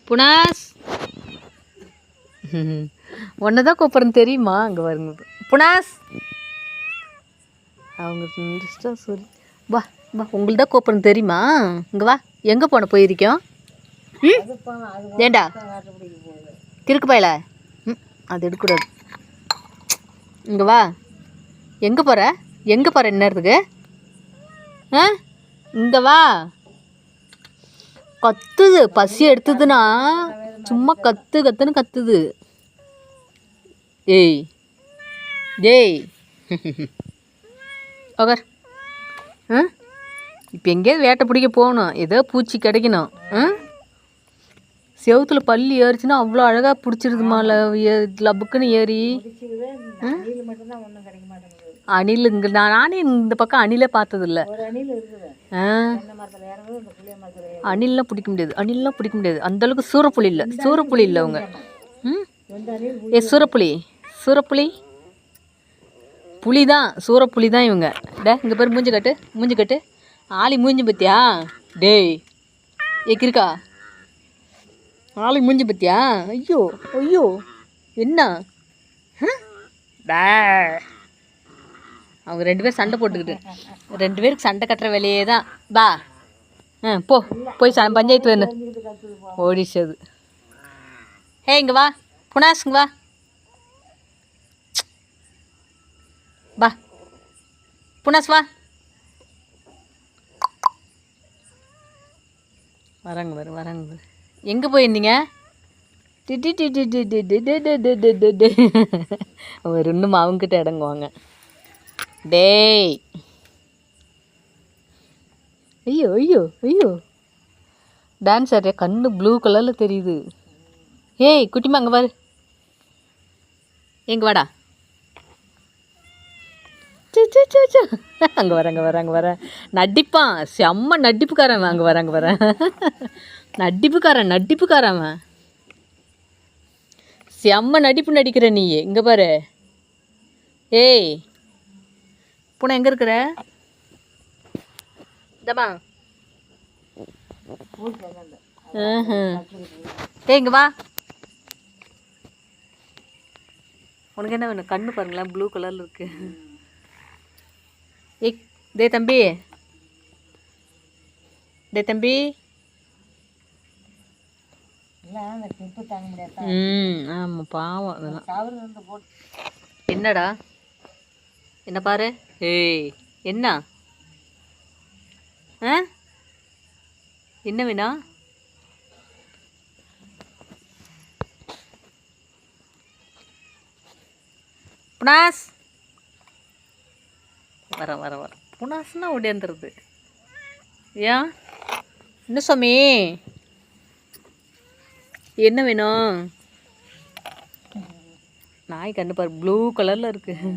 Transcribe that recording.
புனாஸ் ஒன்னதான் கூப்பிட்றேன்னு தெரியுமா? அங்கே வருங்க புனாஸ். அவங்க இன்ட்ரெஸ்டாக சொல்லி வா வா, உங்களுக்கு தான் கூப்பிட்றேன்னு தெரியுமா? இங்கே வா. எங்கே போன போயிருக்கோம்? ஏண்டா கிறுக்கு பாயில? அது எடுக்கூடாது. இங்கே வா. எங்கே போகிற? எங்கே போகிற என்னத்துக்கு? ஆ இங்கே வா. கத்துது, பசி எடுத்ததுன்னா சும்மா கத்து கத்துன்னு கத்துது. ஏய் ஏய் ஓகர். ஆ இப்போ எங்கேயாவது வேட்டை பிடிக்க போகணும், ஏதோ பூச்சி கிடைக்கணும். செவுத்தில் பள்ளி ஏறிச்சுன்னா அவ்வளோ அழகாக பிடிச்சிருதுமா. லப்புக்குன்னு ஏறி அணில் இங்கே நானே இந்த பக்கம் அணிலே பார்த்ததில்ல. அணில்லாம் பிடிக்க முடியாது, அணில்லாம் பிடிக்க முடியாது. அந்தளவுக்கு சூறப்புலி இல்லை, சூறப்புலி இல்லை அவங்க. ஏ சூறப்புலி, சூறப்புலி புலி தான், சூறப்புலி தான் இவங்க. இங்கே பேர் மூஞ்சி கட்டு, மூஞ்சி கட்டு. ஆளி மூஞ்சி பத்தியா? டேய் ஏக்கிருக்கா ஆளி மூஞ்சி பத்தியா? ஐயோ ஐயோ என்ன? அவங்க ரெண்டு பேரும் சண்டை போட்டுக்கிட்டு, ரெண்டு பேருக்கு சண்டை கட்டுற வேலையே தான். பா போ போய் பஞ்சாயத்து வேணும் ஓடிச்சது. ஹே இங்கே வா புனாஸுங்க வா. வா புனாஸ் வா. வராங்க வர வராங்க வர. எங்கே போயிருந்தீங்க? அவர் இன்னும் அவங்ககிட்ட இடங்குவாங்க. டேய் ஐயோ ஐயோ ஐயோ டான்ஸ் ஆடுற கண்ணு ப்ளூ கலரில் தெரியுது. ஏய் குட்டிமா அங்கே பாரு. எங்கே வாடா. அங்கே வர அங்கே வர அங்கே வர. நடிப்பான், செம்ம நடிப்புக்காரன். அங்கே வர அங்கே வர. நடிப்புக்காரன் நடிப்புக்காரன் அவன். செம்ம நடிப்பு நடிக்கிற நீ. இங்கே பாரு. ஏய் பூனை எங்கே இருக்கிற? இந்தமா ஏய் இங்கே வா. உனக்கு என்ன வேணும்? கண்ணு பாருங்களேன், ப்ளூ கலரில் இருக்கு. ஏய் டே தம்பி, டே தம்பி. ஆமாம் பாவம் அதெல்லாம். என்னடா என்ன பாரு. ஏய் என்ன? ஆ என்ன வேணும்? புனாஸ் வர வர வர. புனாஸ்னா ஓடியாந்துருது. ஏன் என்ன சாமி? என்ன வேணும்? நாய் கண்டு பாரு, ப்ளூ கலரில் இருக்குது.